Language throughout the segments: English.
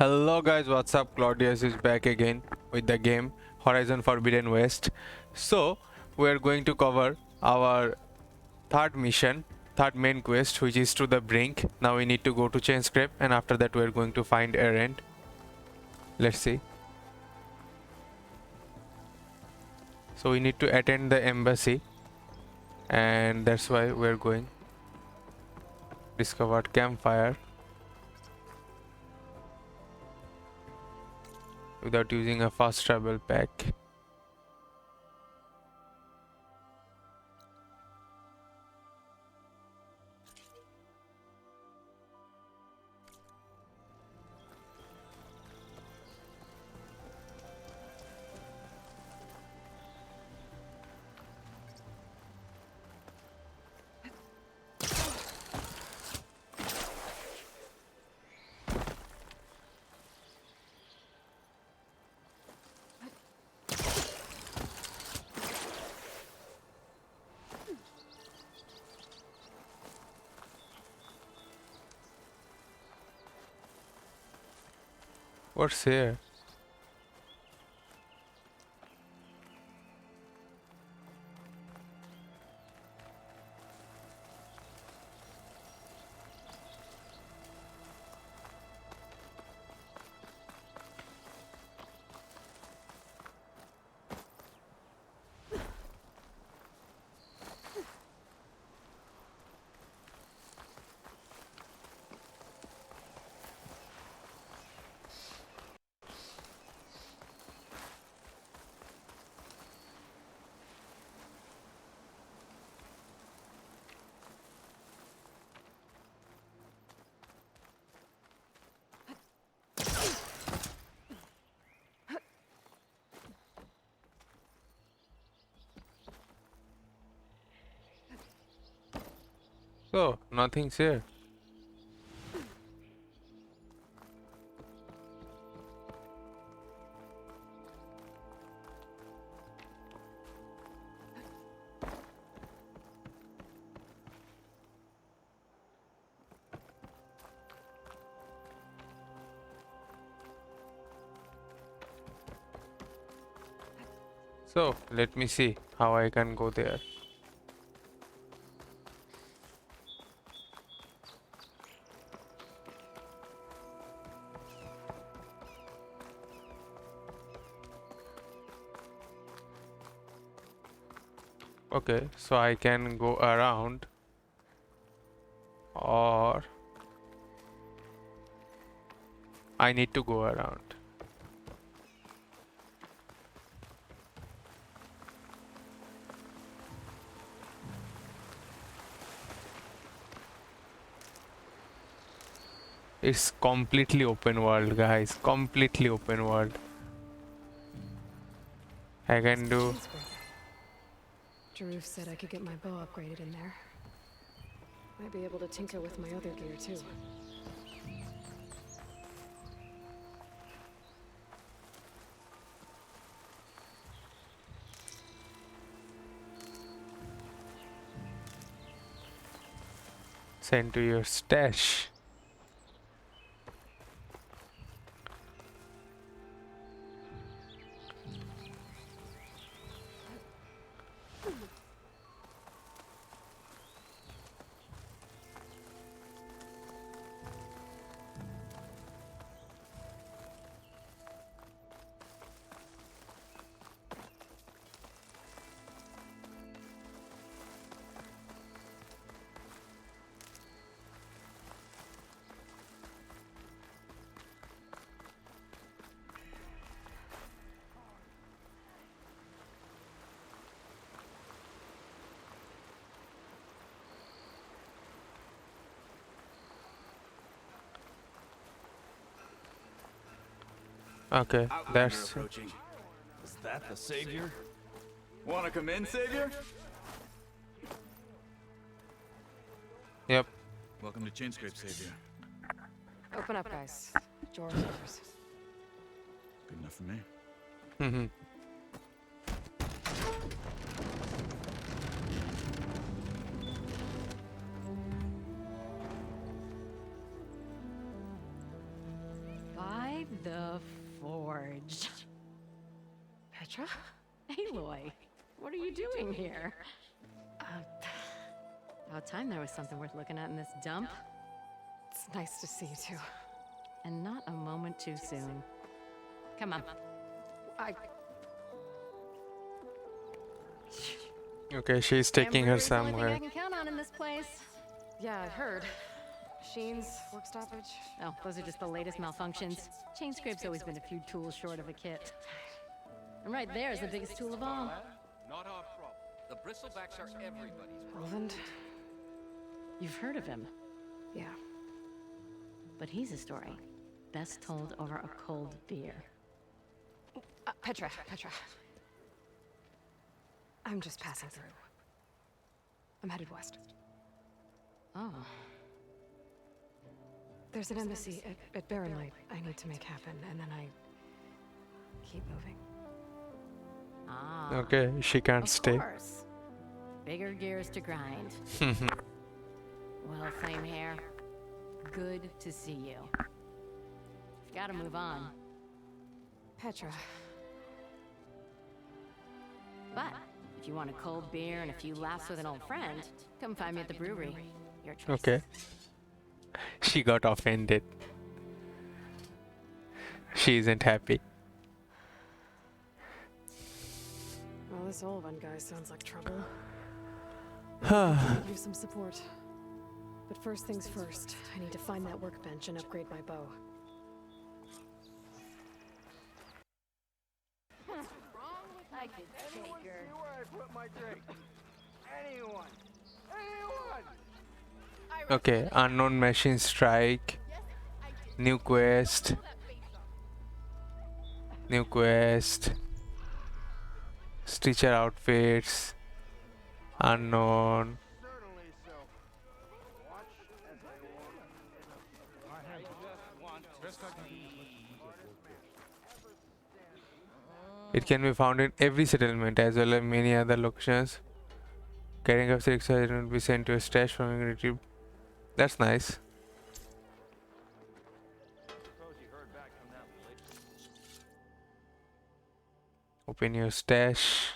Hello guys, what's up? Claudius is back again with the game Horizon Forbidden West. So we're going to cover our third mission, third main quest, which is to the Brink. Now we need to go to Chainscrape and after that we're going to find Errand. Let's see. So we need to attend the embassy and that's why we're going. Discovered campfire. Without using a fast travel pack. What's here? So, nothing's here. So, let me see how I can go there. Okay, so I can go around or I need to go around. It's completely open world, guys. Completely open world. I can do. Drew said I could get my bow upgraded in there. Might be able to tinker with my other gear too. Send to your stash. Okay, that's. Is that the savior? Wanna come in, savior? Yep. Welcome to Chainscrape, savior. Open up, guys. Door's yours. Good enough for me. Mm-hmm. Bye. The Forge. Petra? Aloy, what are you doing here? About time there was something worth looking at in this dump. It's nice to see you too. And not a moment too soon. Come on. Okay, she's taking her Damn brewery's the only somewhere. thing I can count on in this place. Yeah, I heard. Machines, work stoppage. Oh, those are just the latest malfunctions. Chainscrape's always been a few tools short of a kit. And right there is the biggest tool of all. Not our problem. The bristlebacks are everybody's problem. Roland? You've heard of him, Yeah. but he's a story best told over a cold beer. Petra. I'm just passing through. I'm headed west. Oh, There's an embassy at Barren Light I need to make happen, and then I keep moving. ah. Okay, she can't Of stay. course. Bigger gears to grind. Well, Flame Hair, good to see you. You've got to move on. Petra. But if you want a cold beer and a few laughs with an old friend, come find me at the brewery. Your choice. Okay. She got offended. She isn't happy. Well, this old one guy sounds like trouble. I could use some support. But first things first, I need to find that workbench and upgrade my bow. I could take her. Okay, unknown machine strike. New quest. New quest. Stitcher outfits. Unknown. It can be found in every settlement as well as many other locations. Carrying up 6 will be sent to a stash from being retrieved. That's nice. Open your stash.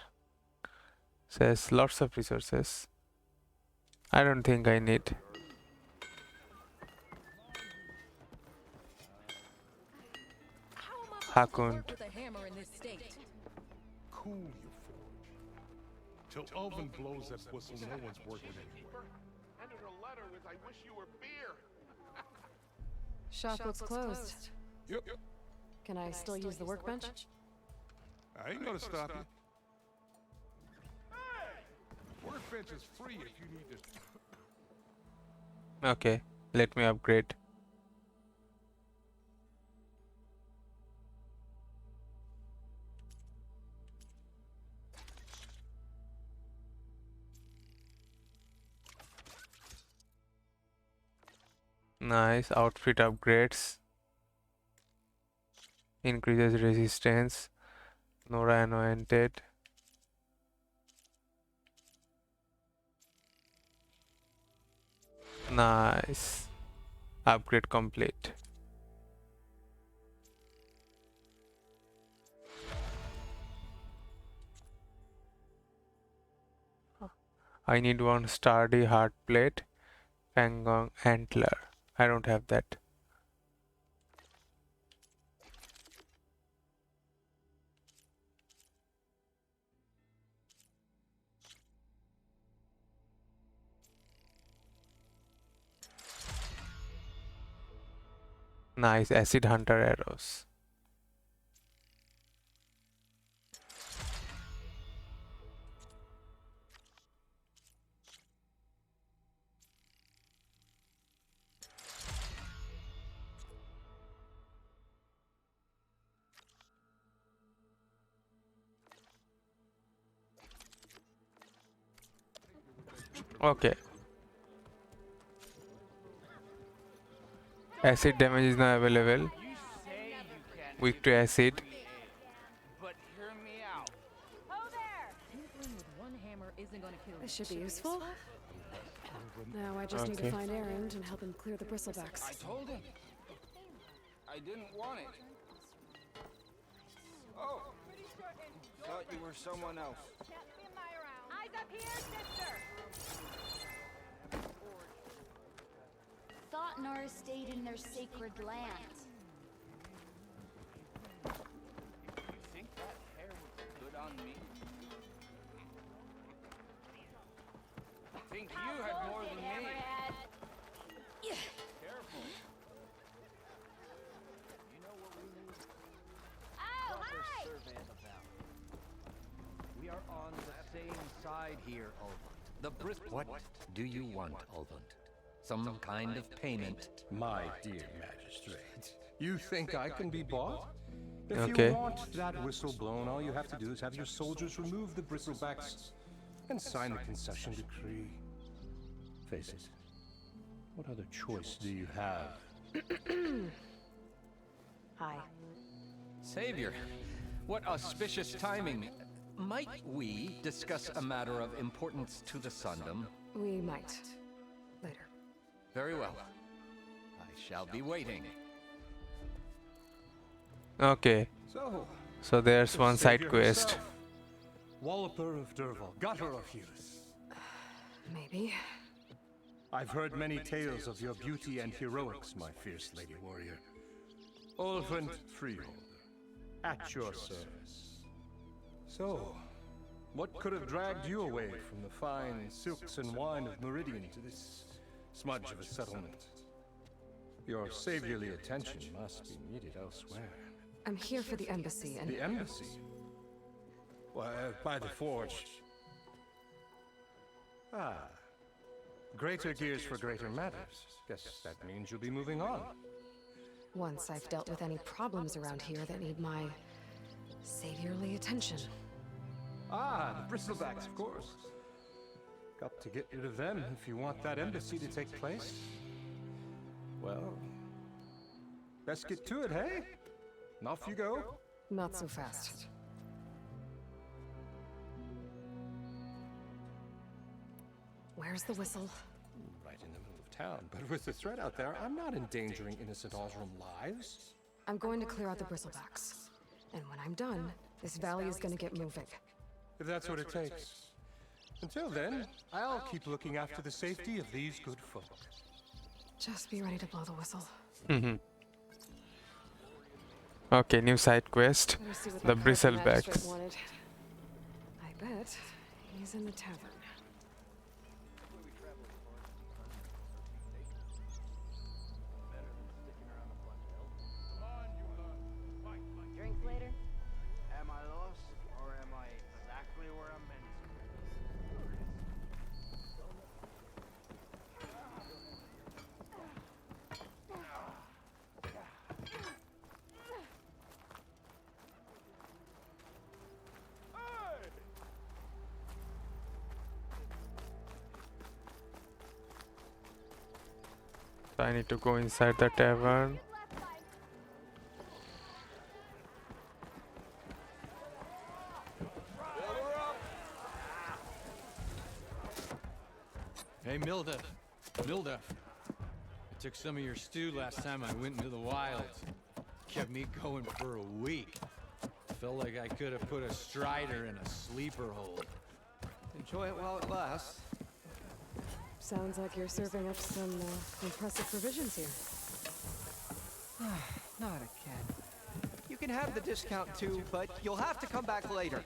Says lots of resources. I don't think I need. Hakund. Cool, you forge. Till Elvin blows that whistle, no one's working anywhere. Handed a letter with "I wish you were beer." Shop looks closed. Yep. Can I still use the workbench? I ain't gonna stop you. Workbench is free if you need to. Okay, let me upgrade. Nice outfit upgrades. Increases resistance. Nora anointed. Nice. Upgrade complete. I need one sturdy hard plate. Fangong antler. I don't have that. Nice acid hunter arrows. Okay. Acid damage is now available. Weak to acid. But hear me out. This should be useful. Now I just need to Okay. find Erend and help him clear the I bristlebacks. told him. I didn't want it. Oh, thought you were someone else. Eyes up here, sister! Thought Nora stayed in their sacred land. You think that hair would look good on me? Think you had more than me. Careful. You know what we need? Oh, hi! Survey of the valley. We are on the same side here, Ulvund. The What do you want, Ulvund? Some kind of payment? My dear magistrate, you think I can be bought? If Okay. you want that whistle blown, all you have to do is have your soldiers remove the bristlebacks and sign the concession decree. Face it, what other choice do you have? Hi. Savior, what auspicious timing. Might we discuss a matter of importance to the Sundom? We might. Later. Very well. I shall be waiting. Okay. So there's the one side savior quest. himself, Walloper of Derval, gutter of youth. Maybe. I've heard many tales of your beauty and heroics, my fierce lady warrior. Ulvund Freeholder, at your service. So, what could have dragged you away from the fine silks and wine of Meridian to this smudge of a settlement? Your saviorly attention must be needed elsewhere. I'm here for the embassy and... The embassy? Well, by the forge. Ah. Greater gears for greater matters. Guess that means you'll be moving on. Once I've dealt with any problems around here that need my saviorly attention. Ah, the bristlebacks, of course. Got to get rid of them if you want that embassy to take place. Well, let's get to it, hey? And off you go. Not so fast. Where's the whistle? Right in the middle of town, but with the threat out there, I'm not endangering innocent Osram lives. I'm going to clear out the bristlebacks. And when I'm done, this valley is going to get moving. If that's what it takes. Until then, I'll keep looking after the safety of these good folk. Just be ready to blow the whistle. Okay, new side quest. Better see what The that magistrate bristlebacks. wanted. I bet he's in the tavern. Drinks later? Am I lost, or am I exactly where I'm meant to be? So I need to go inside the tavern. Hey, Milda. I took some of your stew last time I went into the wilds. Kept me going for a week. Felt like I could have put a strider in a sleeper hole. Enjoy it while it lasts. Sounds like you're serving up some impressive provisions here. Not again. You can have the discount too, but you'll have to come back later.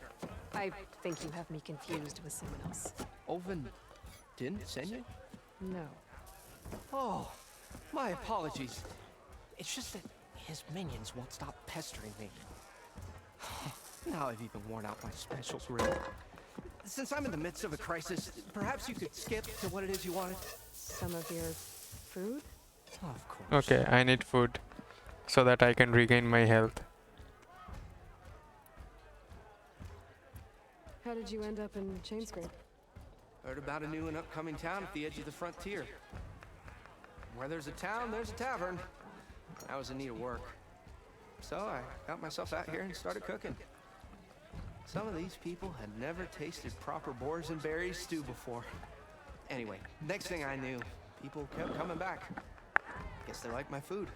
I think you have me confused with someone else. Oven didn't send you? No. Oh, my apologies. It's just that his minions won't stop pestering me. Now I've even worn out my special grill. Since I'm in the midst of a crisis, perhaps you could skip to what it is you wanted? Some of your food? Of course. Okay, I need food so that I can regain my health. How did you end up in Chainscrape? Heard about a new and upcoming town at the edge of the frontier. Where there's a town, there's a tavern. I was in need of work. So I got myself out here and started cooking. Some of these people had never tasted proper boars and berries stew before. Anyway, next thing I knew, people kept coming back. Guess they liked my food.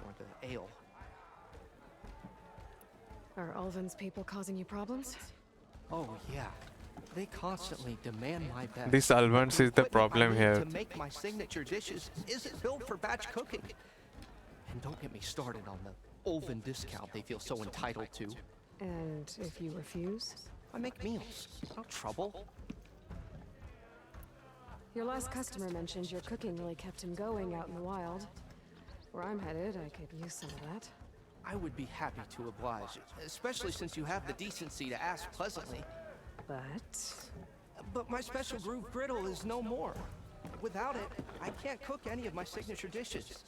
Or the ale. Are Ulvin's people causing you problems? Oh, yeah. They constantly demand my best. This Alvans is the Equipment I problem need here. to make my signature dishes isn't built for batch cooking. And don't get me started on the Ulvin discount they feel so entitled to. And if you refuse? I make meals. No trouble. Your last customer mentioned your cooking really kept him going out in the wild. Where I'm headed, I could use some of that. I would be happy to oblige, especially since you have the decency to ask pleasantly. But my special groove griddle is no more. Without it, I can't cook any of my signature dishes.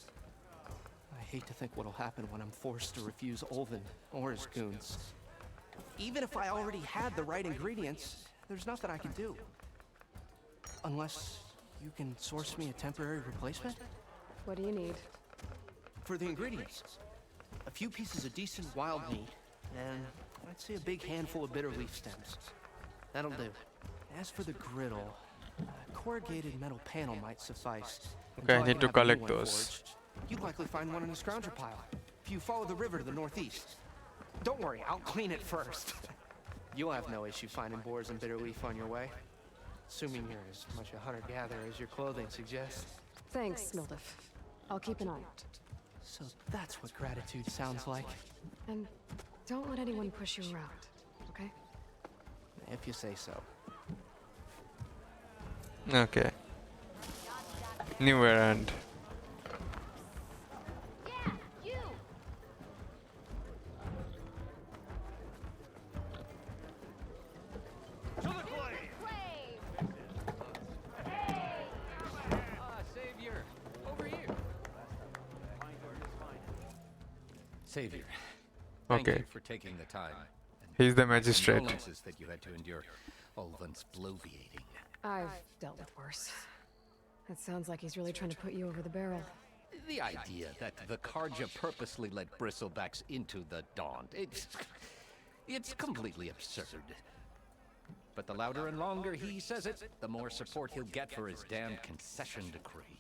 I hate to think what'll happen when I'm forced to refuse Ulvin or his goons. Even if I already had the right ingredients, there's nothing I can do. Unless you can source me a temporary replacement? What do you need? For the ingredients, a few pieces of decent wild meat, and I'd say a big handful of bitter leaf stems. That'll do. As for the griddle, a corrugated metal panel might suffice. Okay, I Until need can to have a new collect one those. forged. You'd likely find one in a scrounger pile, if you follow the river to the northeast. Don't worry, I'll clean it first. You'll have no issue finding boars and bitter leaf on your way. Assuming you're as much a hunter-gatherer as your clothing suggests. Thanks, Mildif. I'll keep an eye out. So that's what gratitude sounds like. And don't let anyone push you around, okay? If you say so. Okay. New errand. Yeah, you! To the flame! Savior, over here. Savior, thank Okay. you for taking the time. He's the magistrate. Condolences that you had to endure. Ulvin's bloviating. I've dealt with worse. It sounds like he's really trying to put you over the barrel. The idea that the Karja purposely let bristlebacks into the Daunt, it's completely absurd. But the louder and longer he says it, the more support he'll get for his damned concession decree.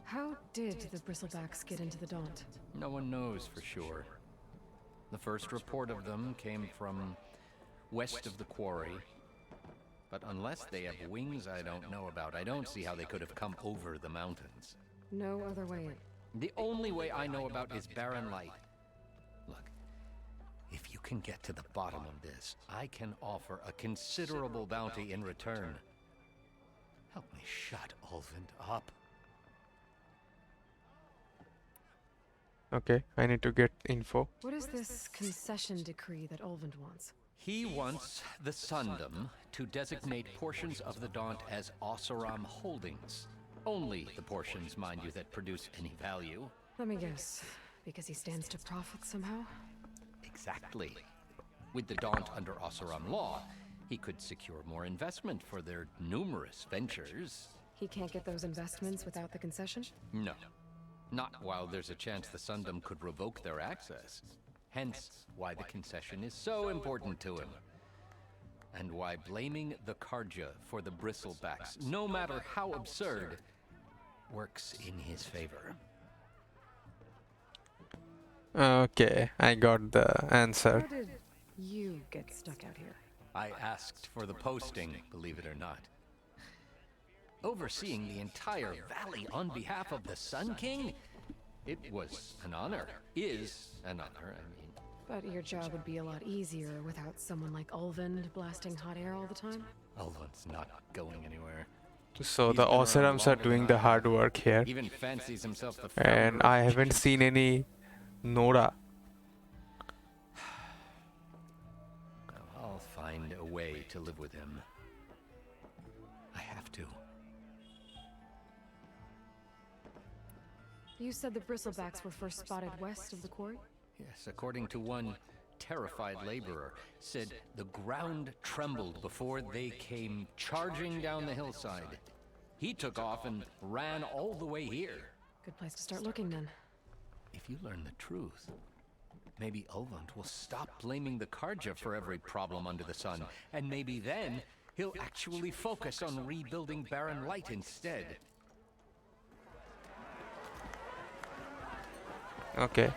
How did the Bristlebacks get into the Daunt? No one knows for sure. The first report of them came from west of the quarry. But unless they have wings I don't know about, I don't see how they could have come over the mountains. No other way in. The only way I know about is barren light. Look, if you can get to the bottom of this, I can offer a considerable bounty in return. Help me shut Ulvin up. Okay, I need to get info. What is this concession decree that Ulvin wants? He wants the Sundom to designate portions of the Daunt as Oseram holdings. Only the portions, mind you, that produce any value. Let me guess. Because he stands to profit somehow? Exactly. With the Daunt under Oseram law, he could secure more investment for their numerous ventures. He can't get those investments without the concession? No. Not while there's a chance the Sundom could revoke their access. Hence, why the concession is so important to him. And why blaming the Karja for the bristlebacks, no matter how absurd, works in his favor. Okay, I got the answer. How did you get stuck out here? I asked for the posting, believe it or not. Overseeing the entire valley on behalf of the Sun King? It was an honor. Is an honor, I mean. But your job would be a lot easier without someone like Ulvin blasting hot air all the time? Ulvin's not going anywhere. So He's the been around Oserams are longer doing than the I hard have. work here. Even fancies himself the And founder I of haven't seen any Nora. I'll find a way to live with him. I have to. You said the Bristlebacks were first spotted west of the quarry? Yes, according to one terrified laborer, said the ground trembled before they came charging down the hillside. He took off and ran all the way here. Good place to start looking then. If you learn the truth, maybe Ulvund will stop blaming the Karja for every problem under the sun, and maybe then he'll actually focus on rebuilding Barren Light instead. Okay.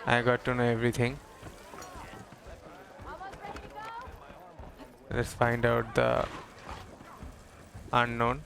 I got to know everything. Let's find out the unknown.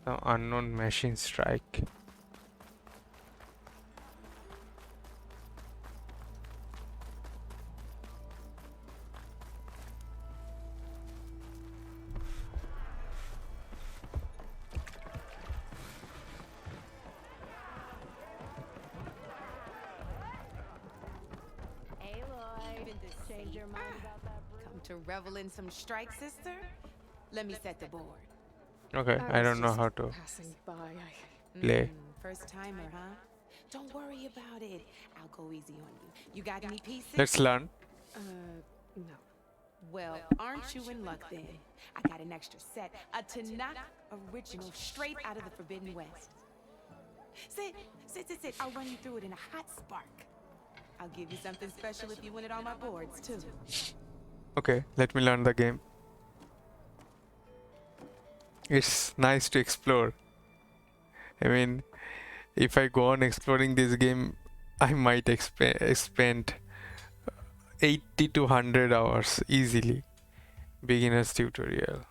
The unknown machine strike. Aloy, change your mind about that brew? Come to revel in some strike, sister? Let me set the board. Okay, I don't know how to play. First timer, huh? Don't worry about it. I'll go easy on you. You got any pieces? Let's learn. No. Well, aren't you in luck then? I got an extra set, a Tanakh original straight out of the Forbidden West. Sit. I'll run you through it in a hot spark. I'll give you something special if you win it on my boards, too. Okay, let me learn the game. It's nice to explore. I mean, if I go on exploring this game, I might spend 80 to 100 hours easily. Beginner's tutorial.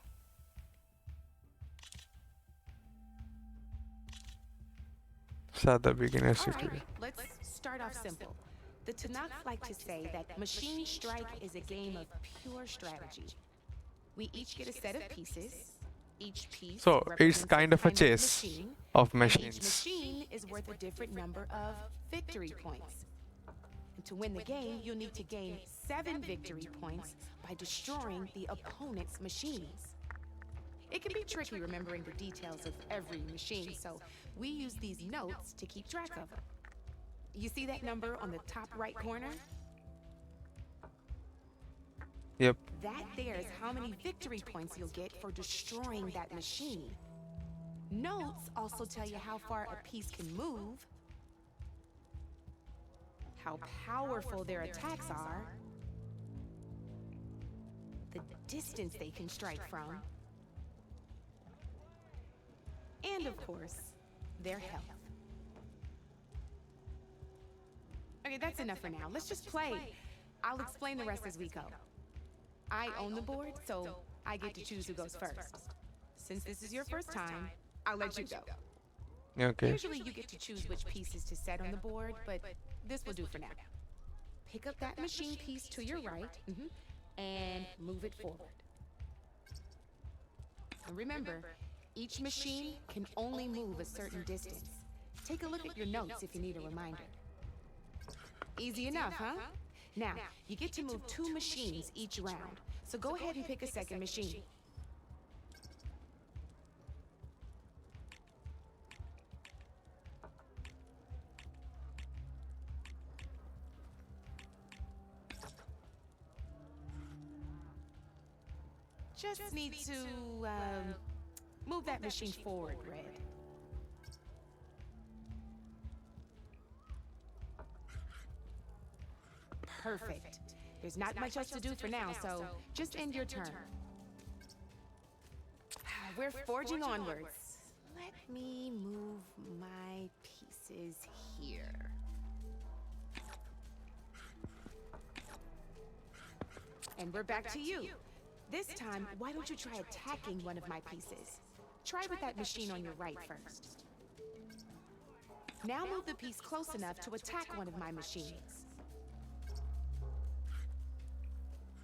Start the beginner's tutorial. Let's start off simple. The Tanakh like to say that Machine Strike is a game of pure strategy. We each get a set of pieces. Each piece So it's kind of a chess of machine. machines. Each machine is worth a different number of victory points. And to win the game, you'll need to gain 7 victory points by destroying the opponent's machines. It can be tricky remembering the details of every machine, so we use these notes to keep track of them. You see that number on the top right corner? Yep. That there is how many victory points you'll get for destroying that machine. Notes also tell you how far a piece can move, how powerful their attacks are, the distance they can strike from, and of course, their health. Okay, that's enough for now. Let's just play. I'll explain the rest as we go. I own the board, so I get to choose who goes first. Since this is your first time, I'll let you go. Okay. Usually you get to choose which pieces to set on the board, but this will do for now. Pick up that machine piece to your right, and move it forward. And remember, each machine can only move a certain distance. Take a look at your notes if you need a reminder. Easy enough, huh? Now, you get to move 2 machines each round, so go ahead and pick a second machine. Just need to, move that machine forward, Red. Perfect. There's not much else to do for now, so just end your turn. We're forging onwards. Let me move my pieces here. And we're back to you. This time, why don't you try attacking one of my pieces? Try with that machine on your right first. Now move the piece close enough to attack one of my machines.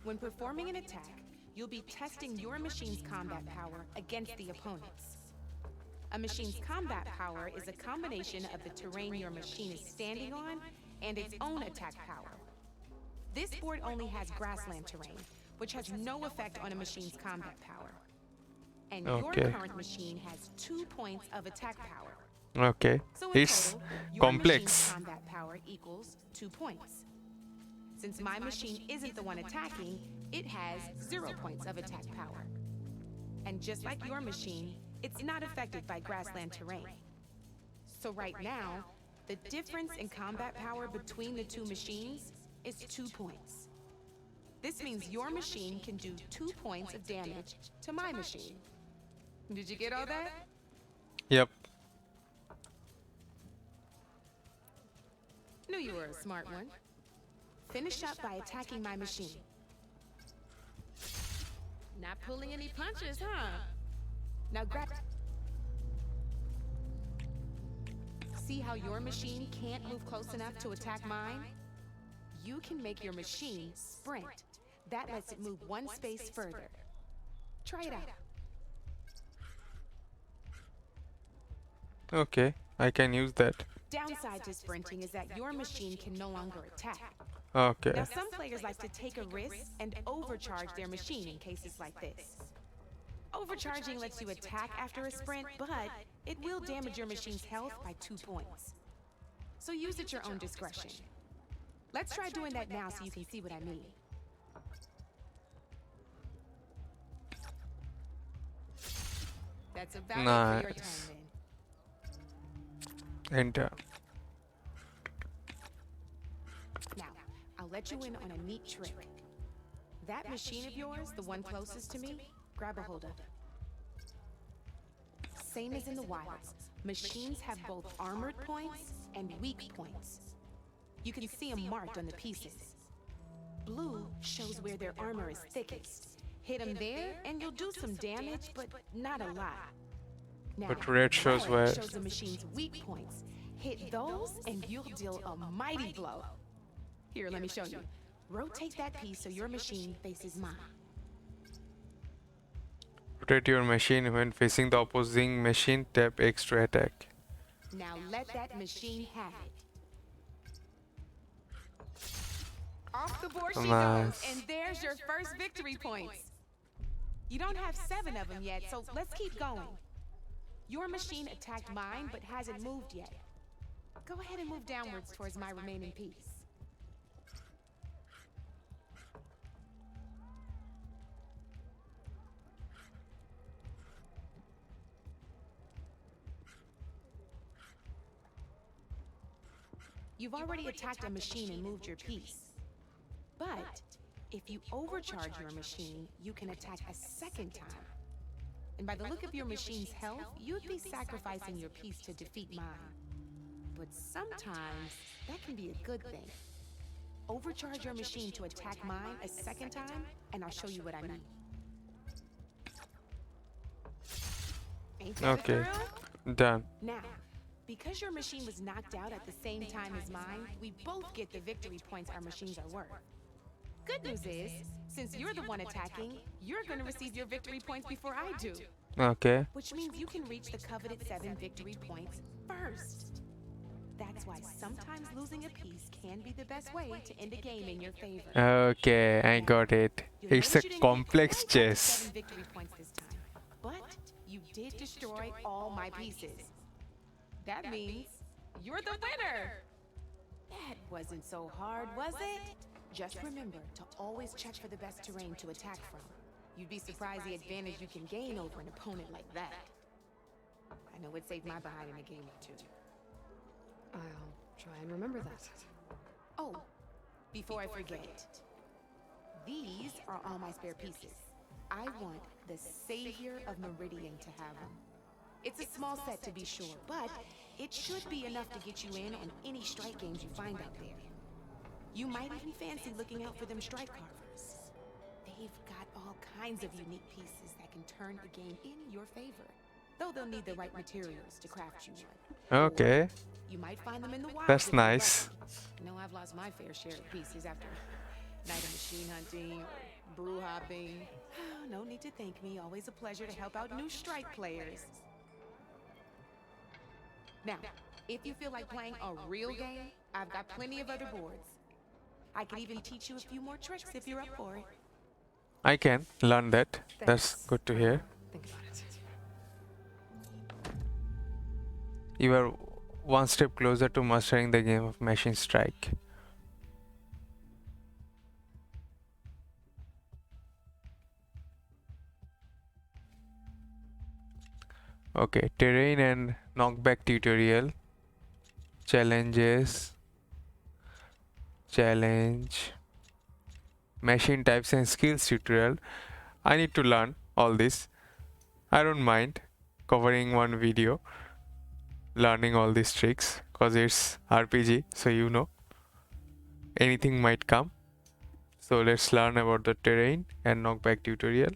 When performing an attack, you'll be testing your machine's combat power against the opponent's. A machine's combat power is a combination of the terrain your machine is standing on and its own attack power. This board only has grassland terrain, which has no effect on a machine's combat power. And your current machine has 2 points of attack power. Okay. So in It's total, your complex. machine's combat power equals 2 points. Since my machine isn't the one attacking, it has 0 points of attack power. And just like your machine, it's not affected by grassland terrain. So right now, the difference in combat power between the two machines is 2 points. This means your machine can do 2 points of damage to my machine. Did you get all that? Yep. Knew you were a smart one. Finish up by attacking my machine. Not pulling any punches, huh? Now grab... See how your machine can't move close enough to attack mine? You can make your machine sprint. That lets it move one space further. Try it out. Okay, I can use that. Downside to sprinting is that your machine can no longer attack. Okay. Now some players like to take a risk and overcharge their machine in cases like this. Overcharging lets you attack after a sprint, but it will damage your machine's health by 2 points. So use at your own discretion. Let's try doing that now so you can see what I mean. That's about it for your turn then. Enter. Now, I'll let you in on a neat trick. That machine of yours, the one closest to me, grab a hold of it. Same as in the wilds, machines have both armored points and weak points. You can see them marked on the pieces. Blue shows where their armor is thickest. Hit them there and you'll do some damage, but not a lot. Now, But red shows red where... shows the machine's weak points. Hit those and you'll deal a mighty blow. Here, let me show you. Rotate that piece so your machine faces mine. Rotate your machine when facing the opposing machine, tap X to attack. Now let that machine have it. Off the board she goes, Nice. and there's your first victory points. You don't have 7 of them yet, so let's keep going. Your machine attacked mine, but hasn't moved yet. Go ahead and move downwards towards my remaining piece. You've already attacked a machine and moved your piece. But if you overcharge your machine, you can attack a second time. And by the look of your machine's health, you'd be sacrificing your piece to defeat mine. But sometimes that can be a good thing. Overcharge your machine to attack mine a second time, and I'll show you what I mean. Ain't that a Okay. thrill? Done. Now, because your machine was knocked out at the same time as mine, we both get the victory points our machines are worth. Good news is, since you're the one attacking, you're going to receive your victory points before I do. Okay. Which means you can reach the coveted 7 victory points first. That's why sometimes losing a piece can be the best way to end a game in your favor. Okay, I got it. You'll It's a notice you didn't get complex quite the chess. 7 victory points this time, but you did destroy all my pieces. That means you're the winner. That wasn't so hard, was it? Just remember to always check for the best terrain to attack from. You'd be surprised the advantage you can gain over an opponent like that. I know it saved my behind in a game or 2. I'll try and remember that. Oh, before I forget, these are all my spare pieces. I want the Savior of Meridian to have them. It's a small set to be sure, but it should be enough to get you in on any strike games you find out there. You might even fancy looking out for them strike carvers. They've got all kinds of unique pieces that can turn a game in your favor, though they'll need the right materials to craft you one. Okay. Or you might find them in the wild. That's nice. I know I've lost my fair share of pieces after night of machine hunting or brew hopping. No need to thank me. Always a pleasure to help out new strike players. Now, if you feel like playing a real game, I've got plenty of other boards. I can even teach you a few more tricks if you're up for it. I can learn that. That's good to hear. Think about it. You are one step closer to mastering the game of Machine Strike. Okay, terrain and knockback tutorial. Challenges. Challenge. Machine types and skills tutorial. I need to learn all this. I don't mind covering one video, learning all these tricks, cause it's RPG, so you know anything might come. So let's learn about the terrain and knockback tutorial.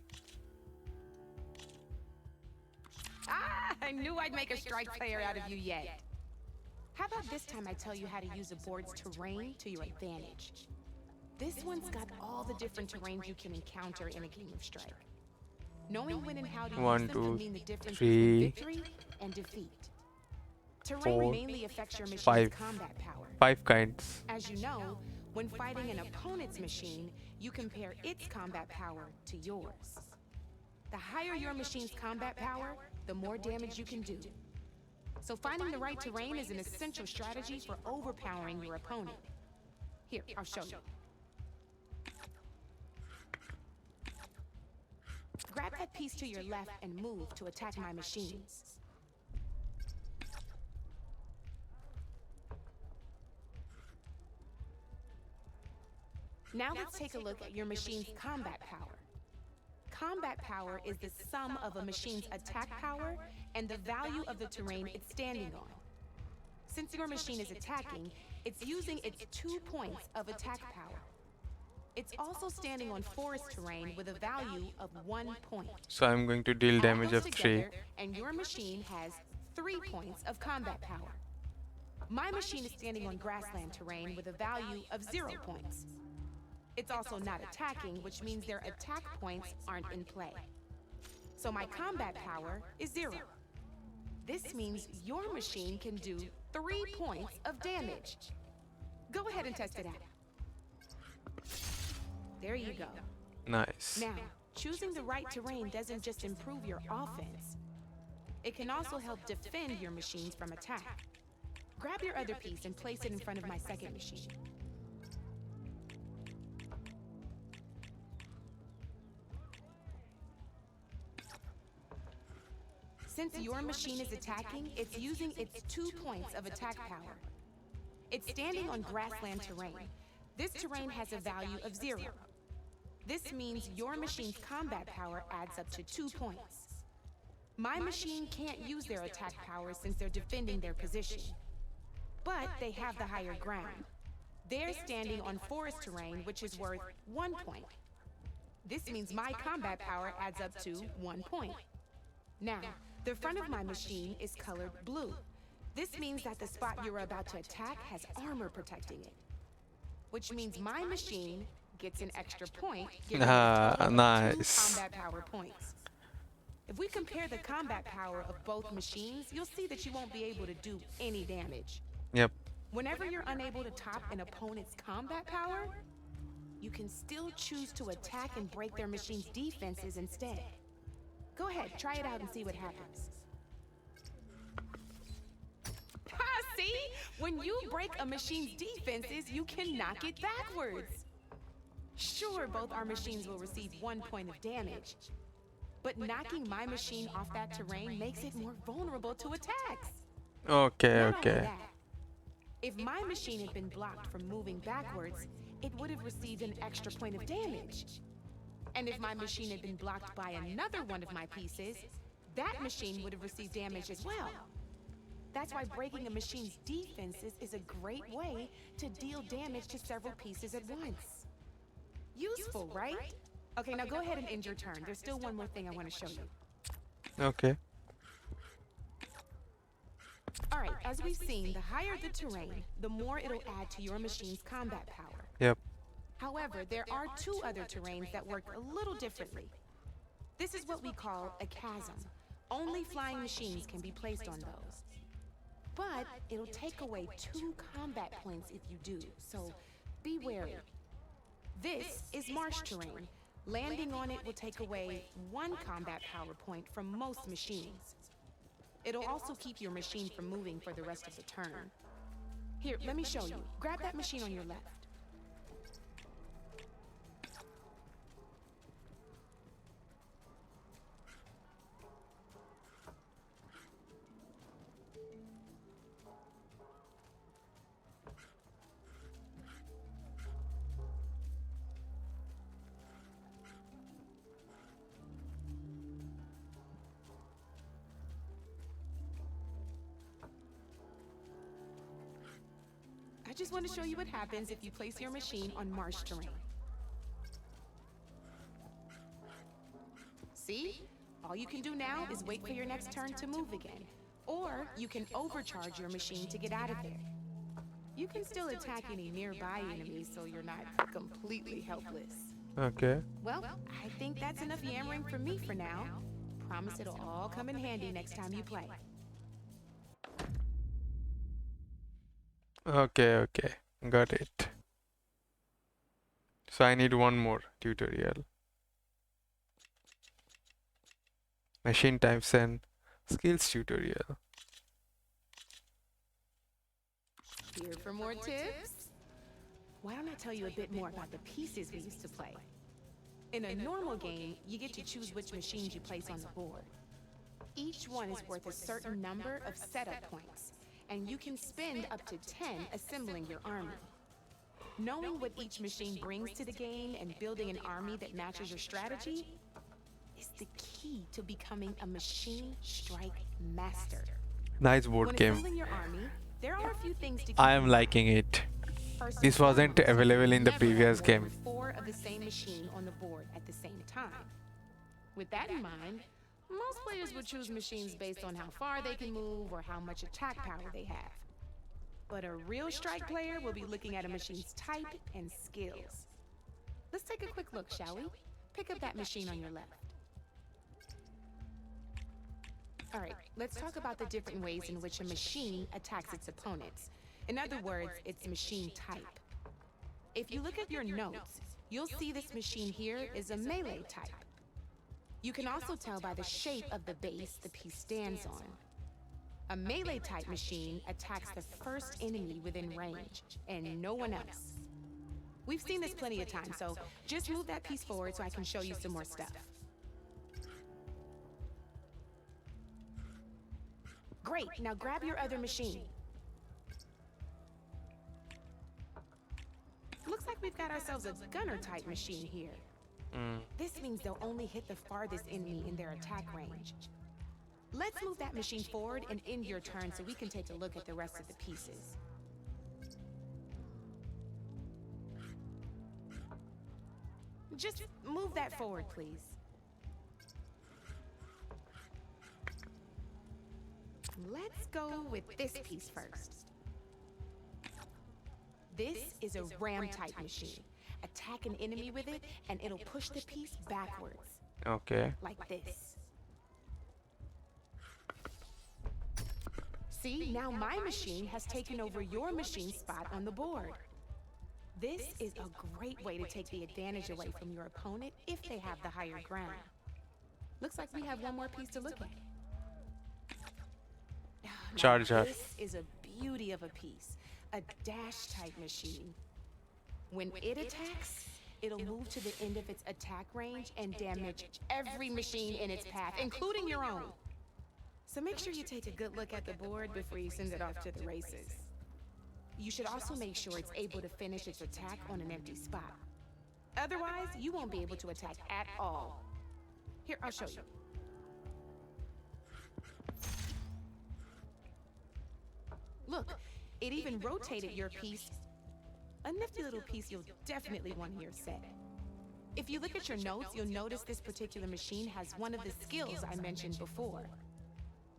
Ah, I knew I'd make a strike player out of you yet. How about this time I tell you how to use a board's terrain to your advantage? This one's got all the different terrains you can encounter in a game of Strike. Knowing when and how to use them can mean the difference between victory and defeat. Terrain mainly affects your machine's combat power. 5 kinds. As you know, when fighting an opponent's machine, you compare its combat power to yours. The higher your machine's combat power, the more damage you can do. So finding the right terrain is an essential strategy for overpowering your opponent. Here, I'll show you. Grab that piece to your left and move to attack my machines. Now let's take a look at your machine's combat power. Combat power is the sum of a machine's attack power and the value of the terrain it's standing on. Since your machine is attacking, it's using its 2 points of attack power. It's also standing on forest terrain with a value of 1 point. So I'm going to deal damage of 3. And your machine has 3 points of combat power. My machine is standing on grassland terrain with a value of 0 points. It's also not attacking, which means their attack points aren't in play. So my combat power is 0. This means your machine can do 3 points of damage. Go ahead and test it out. There you go. Nice. Now, choosing the right terrain doesn't just improve your offense. It can also help defend your machines from attack. Grab your other piece and place it in front of my second machine. Since your machine is attacking, it's using its 2 points of attack power. It's standing on grassland terrain. This terrain has a value of 0. This means your machine's combat power adds up to 2 points. My machine can't use their attack power since they're defending their position. But they have the higher ground. They're standing on forest terrain, which is worth 1 point. This means my combat power adds up to 1 point. Now, the front of my machine is colored blue. This means that the spot you're about to attack has armor protecting it. Which means my machine gets an extra point, giving nice. 2 combat power points. If we compare the combat power of both machines, you'll see that you won't be able to do any damage. Yep. Whenever you're unable to top an opponent's combat power, you can still choose to attack and break their machine's defenses instead. Go ahead, try it out and see what happens. See? When you break a machine's defenses, you can knock it backwards. Sure, both our machines will receive 1 point of damage, but knocking my machine off that terrain makes it more vulnerable to attacks. Okay, Not only okay. that, if my machine had been blocked from moving backwards, it would have received an extra point of damage. And if my machine had been blocked by another one of my pieces, that machine would have received damage as well. That's why breaking a machine's defenses is a great way to deal damage to several pieces at once. Useful, right? Okay, now go ahead and end your turn. There's still one more thing I want to show you. Okay. Alright, as we've seen, the higher the terrain, the more it'll add to your machine's combat power. Yep. However, there are 2 other terrains that work a little differently. This is what we call a chasm. Only flying machines can be placed on those. But it'll take away 2 combat points if you do, so be wary. This is marsh terrain. Landing on it will take away 1 combat power point from most machines. It'll also keep your machine from moving for the rest of the turn. Here, let me show you. Grab that machine on your left. I just want to show you what happens if you place your machine on marsh terrain. See? All you can do now is wait for your next turn to move again. Or you can overcharge your machine to get out of there. You can still attack any nearby enemies so you're not completely helpless. Okay. Well, I think that's enough yammering for me for now. Promise it'll all come in handy next time you play. Okay, got it. So I need one more tutorial. Machine types and skills tutorial. Here for more tips? Why don't I tell you a bit more about the pieces we used to play? In a normal game, you get to choose which machines you place on the board. Each one is worth a certain number of setup points, and you can spend up to 10 assembling your army. Knowing what each machine brings to the game and building an army that matches your strategy is the key to becoming a machine strike master. Nice board When game. assembling your army, there are a few things to keep I in am mind. liking it. First and This wasn't foremost, available in the never previous have more game. than 4 of the same machine on the board at the same time. With that in mind, most players would choose machines based on how far they can move or how much attack power they have. But a real strike player will be looking at a machine's type and skills. Let's take a quick look, shall we? Pick up that machine on your left. Alright, let's talk about the different ways in which a machine attacks its opponents. In other words, its machine type. If you look at your notes, you'll see this machine here is a melee type. You can also tell by the shape of the base the piece stands on. A melee type machine attacks the first enemy within range, and no one else. We've seen this plenty of times, so just move that piece forward so I can show you some more stuff. Great, now grab your other machine. Looks like we've got ourselves a gunner type machine here. This means they'll only hit the farthest enemy in their attack range. Let's move that machine forward and end your turn so we can take a look at the rest of the pieces. Just move that forward, please. Let's go with this piece first. This is a ram type machine. Attack an enemy with it and it'll push the piece backwards. Okay. Like this. See, now my machine has taken over your machine's spot on the board. This is a great way to take the advantage away from your opponent if they have the higher ground. Looks like we have one more piece to look at. Now, Charger. this is a beauty of a piece. A dash type machine. When it attacks, it'll move to the end of its attack range and damage every machine in its path, including your own. So make sure you take a good look at the board before you send it off to the races. You should also make sure it's able to finish its attack on an empty spot. Otherwise, you won't be able to attack at all. Here, I'll show you. Look, it even rotated your piece. A nifty little piece you'll definitely want in your set. If you look at your notes, you'll notice this particular machine has one of the skills I mentioned before.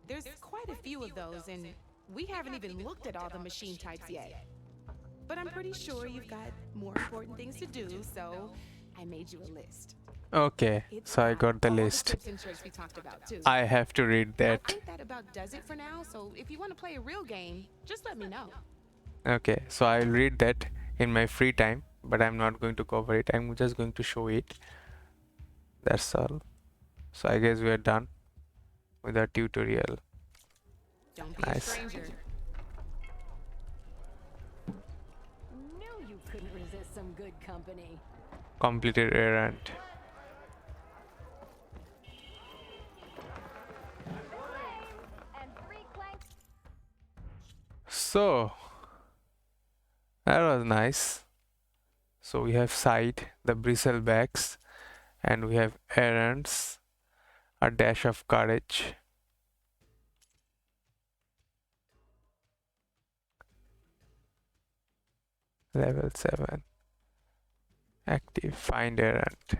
There's quite a few of those, and we haven't even looked at all the machine types yet. But I'm pretty sure you've got more important things to do, so I made you a list. Okay, so I got the All list. tips and tricks we talked about too. I have to read I that. think that about does it for now, so if you want to play a real game, just let me know. Okay, so I'll read that in my free time, but I'm not going to cover it. I'm just going to show it. That's all. So I guess we are done with our tutorial. Don't be a Nice. stranger. Knew you couldn't resist some good company. Completed errand. And 3 clanks. So that was nice. So we have side, the bristlebacks, and we have errands, a dash of courage. Level 7. Active. Find errand.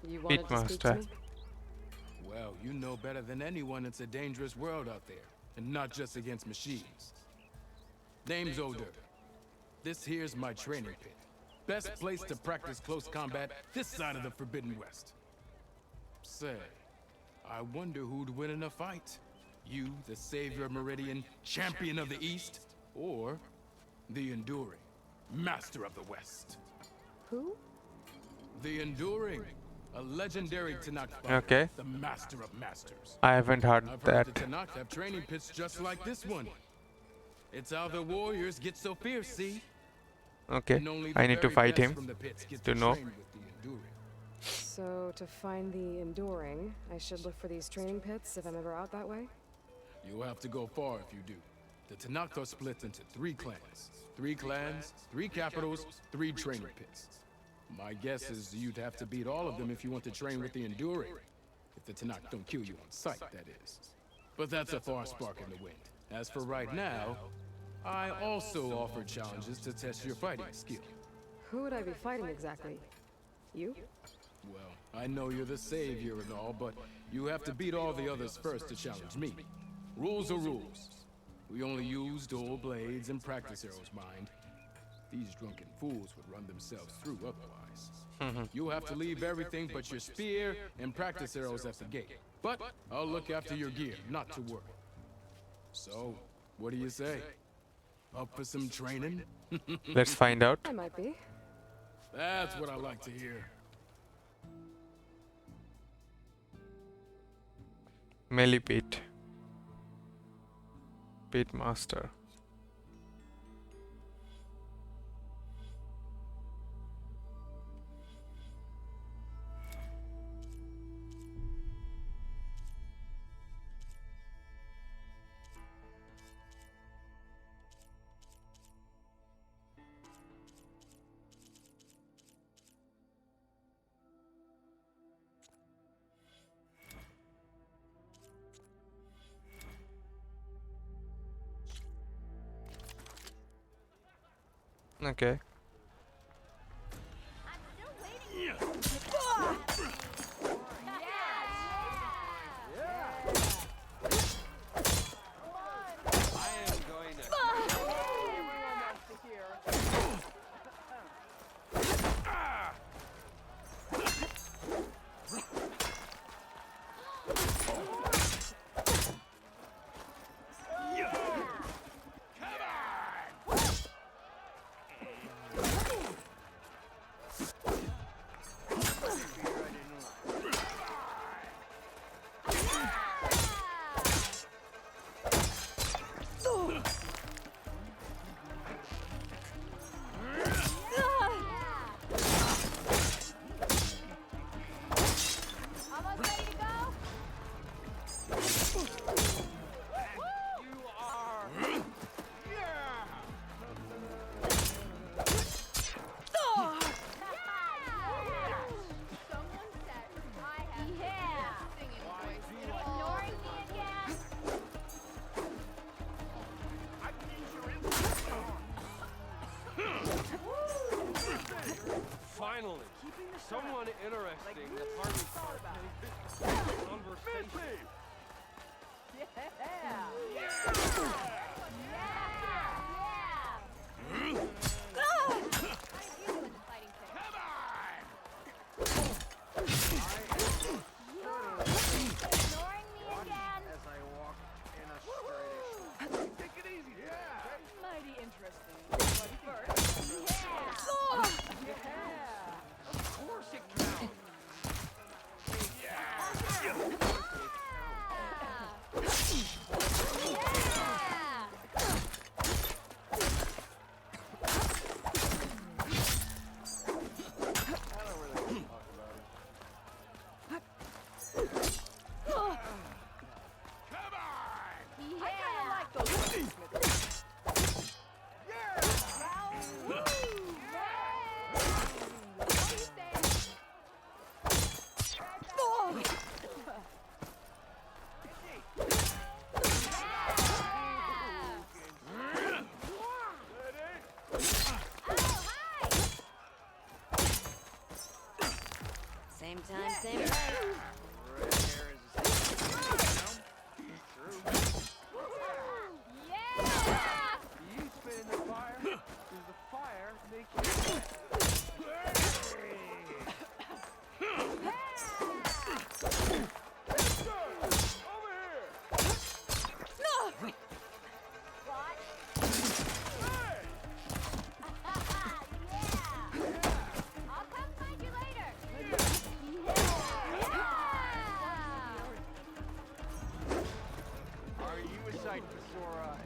You wanted to speak to Pitmaster. me? Well, you know better than anyone it's a dangerous world out there, and not just against machines. Name's Odor. This here's my training pit. Best place to practice close combat this side of the Forbidden West. Say, I wonder who'd win in a fight. You, the savior of Meridian, champion of the East, or the Enduring, master of the West. Who? The Enduring, a legendary Tanakh fighter, Okay. the master of masters. I haven't heard I've that. heard the Tanakh have training pits just like this one. It's how the warriors get so fierce, see? Okay. And only the I need to very fight best him from the pits get to know. train with the Enduring. So, to find the Enduring, I should look for these training pits if I'm ever out that way? You'll have to go far if you do. The Tanakh are split into 3 clans. 3 clans, 3 capitals, 3 training pits. My guess is you'd have to beat all of them if you want to train with the Enduring. If the Tanakh don't kill you on sight, that is. But that's a far spark in the wind. As for right now, I also offer challenges to test your fighting skill. Who would I be fighting exactly? You? Well, I know you're the savior and all, but you have to beat all the others first to challenge me. Rules are rules. We only use dual blades and practice arrows, mind. These drunken fools would run themselves through otherwise. You'll have to leave everything but your spear and practice arrows at the gate. But I'll look after your gear, not to worry. So, what do you say? Up for some training? Let's find out. I might be. That's what I like to hear. Melee Pit. Pitmaster. Okay. Finally, someone interesting that hardly conversation. Ignoring me again? As I walk in a straight. Take it easy. Yeah. Mighty interesting. But first, Same time, same place. Red hair is the same. True. Yeah! You spit in the fire. Does the fire make you wet? I'll come find you later. Are you a sight for sore eyes?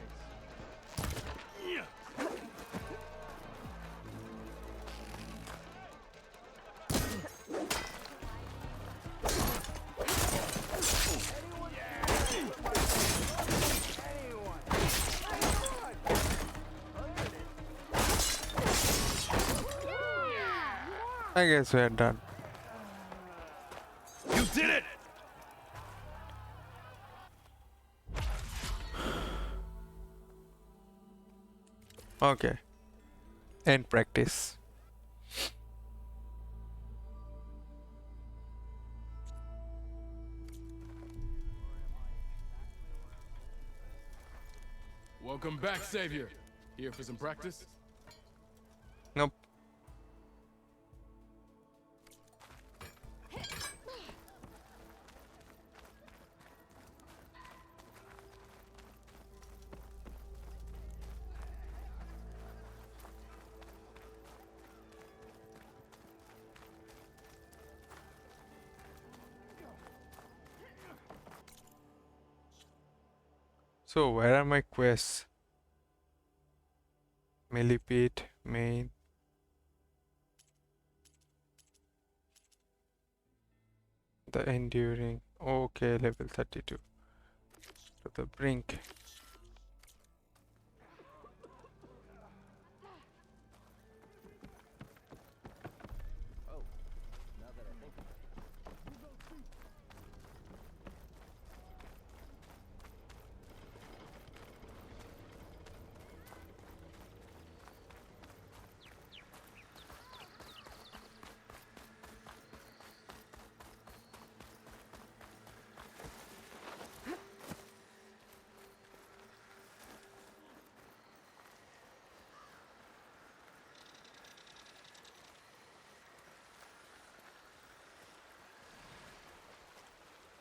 I guess we're done. You did it! Okay. End practice. Welcome back, Savior. Here for some practice? Nope. So where are my quests? Millipede, main. The enduring. Okay, level 32. To the brink.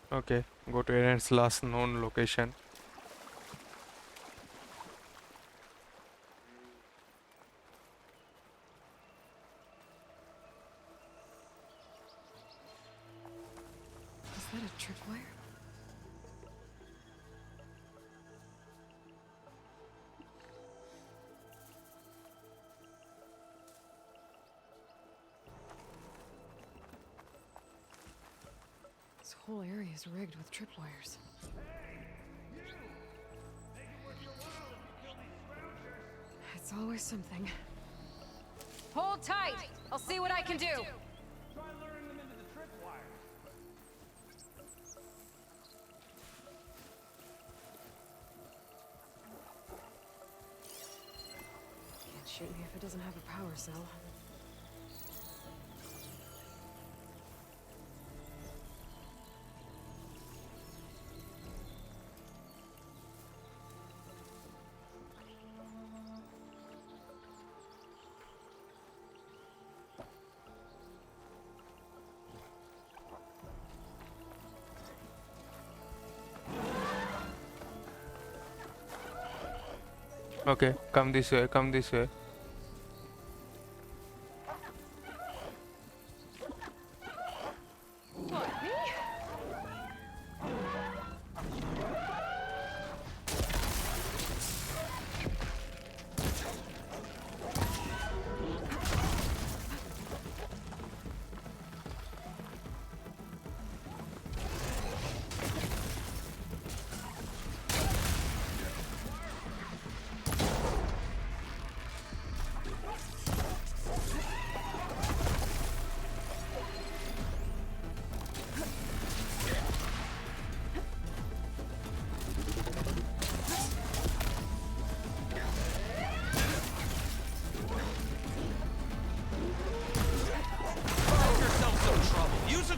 Okay, go to Aaron's last known location. Is that a tripwire? This whole area is rigged with tripwires. It's always something. Hold tight. I'll see what I can do. Try luring them into the tripwire. Can't shoot me if it doesn't have a power cell. Okay, come this way, come this way.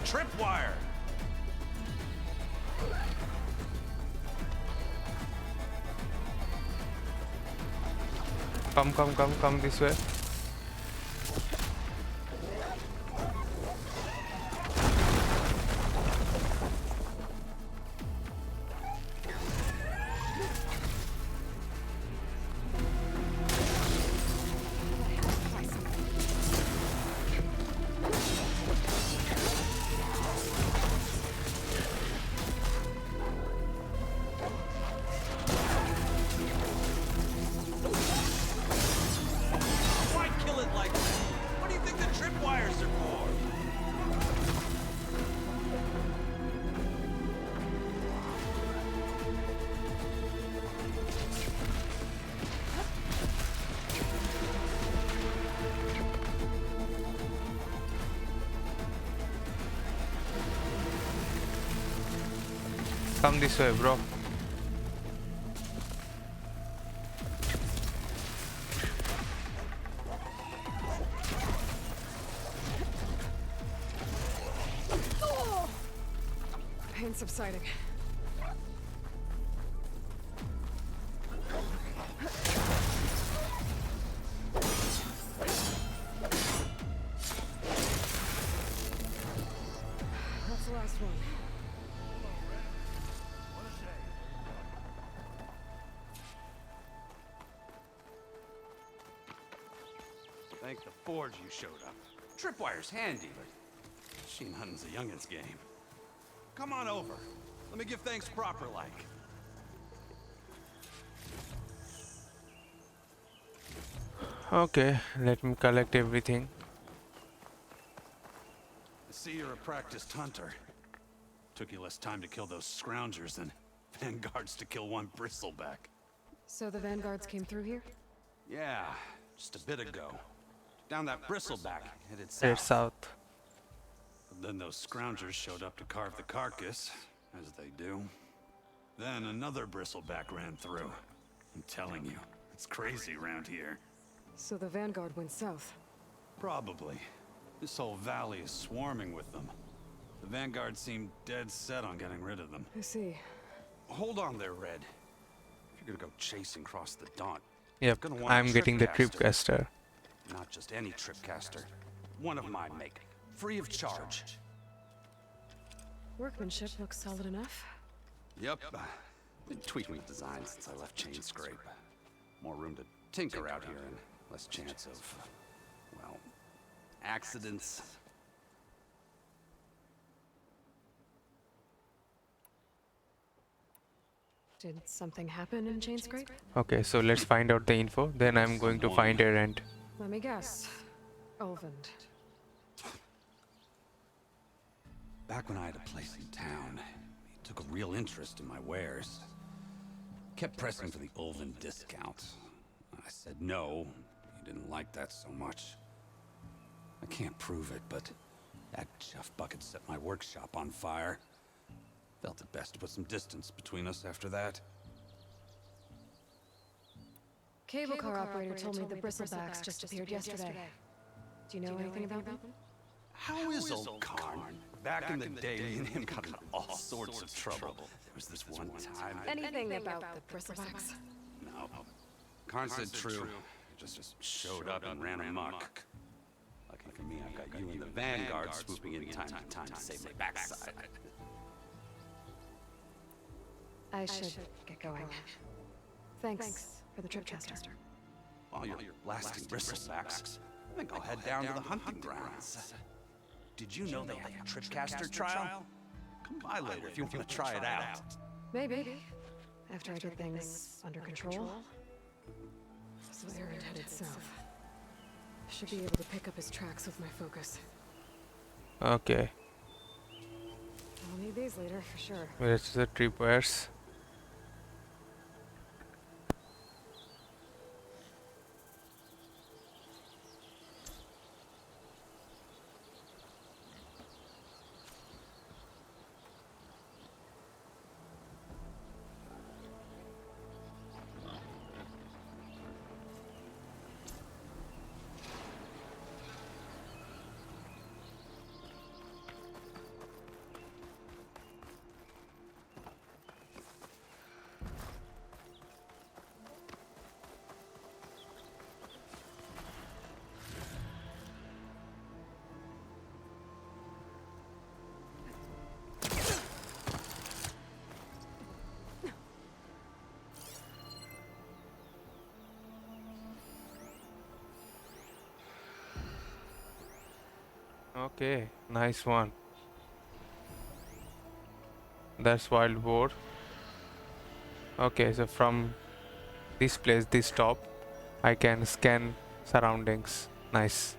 tripwire! Come this way. Why kill it like that? What do you think the tripwires are for? Come this way, bro. Pain subsiding. That's the last one. Thank the Forge you showed up. Tripwire's handy, but machine hunting's a youngin's game. Come on over. Let me give thanks proper like. Okay, let me collect everything. I see you're a practiced hunter. Took you less time to kill those scroungers than vanguards to kill one bristleback. So the vanguards came through here? Yeah, just a bit ago. Down that bristleback, headed Head south. south. But then those scroungers showed up to carve the carcass, as they do. Then another bristleback ran through. I'm telling you, it's crazy around here. So the vanguard went south. Probably. This whole valley is swarming with them. The vanguard seemed dead set on getting rid of them. I see. Hold on there, Red. If you're gonna go chasing across the Daunt, Yep, you're gonna want a I'm getting the tripcaster. tripcaster. Not just any tripcaster. One of my make. Free of charge. Workmanship looks solid enough. Yep. Been tweaking the design since I left Chainscrape. More room to tinker out here and less chance of, well, accidents. Did something happen in Chainscrape? Okay, so let's find out the info. Then I'm going to find Errant. Let me guess. Ulvund. Back when I had a place in town, he took a real interest in my wares. Kept pressing for the Ulvund discount. I said no. He didn't like that so much. I can't prove it, but that chuff bucket set my workshop on fire. Felt it best to put some distance between us after that. Cable car operator told me the bristlebacks just appeared yesterday. Do you know anything about them? How is old Karn? Back in the day, me and him got in all sorts of trouble. There was this one time... Anything about the bristlebacks? No. Karn said true. He just showed up and ran amok. Lucky for me, I've got you and the Vanguard swooping in time to save my backside. I should get going. Thanks for the tripcaster. While you're blasting bristlebacks, I think I'll head down to the hunting grounds. Did you know they have a tripcaster trial? Come by later if you want to try it out. Maybe. After I get things under control. So Errant headed south. Should be able to pick up his tracks with my focus. Okay, I'll need these later for sure. where's the tripwires? Okay, nice one. That's wild boar. Okay, so from this place, this top, I can scan surroundings. Nice.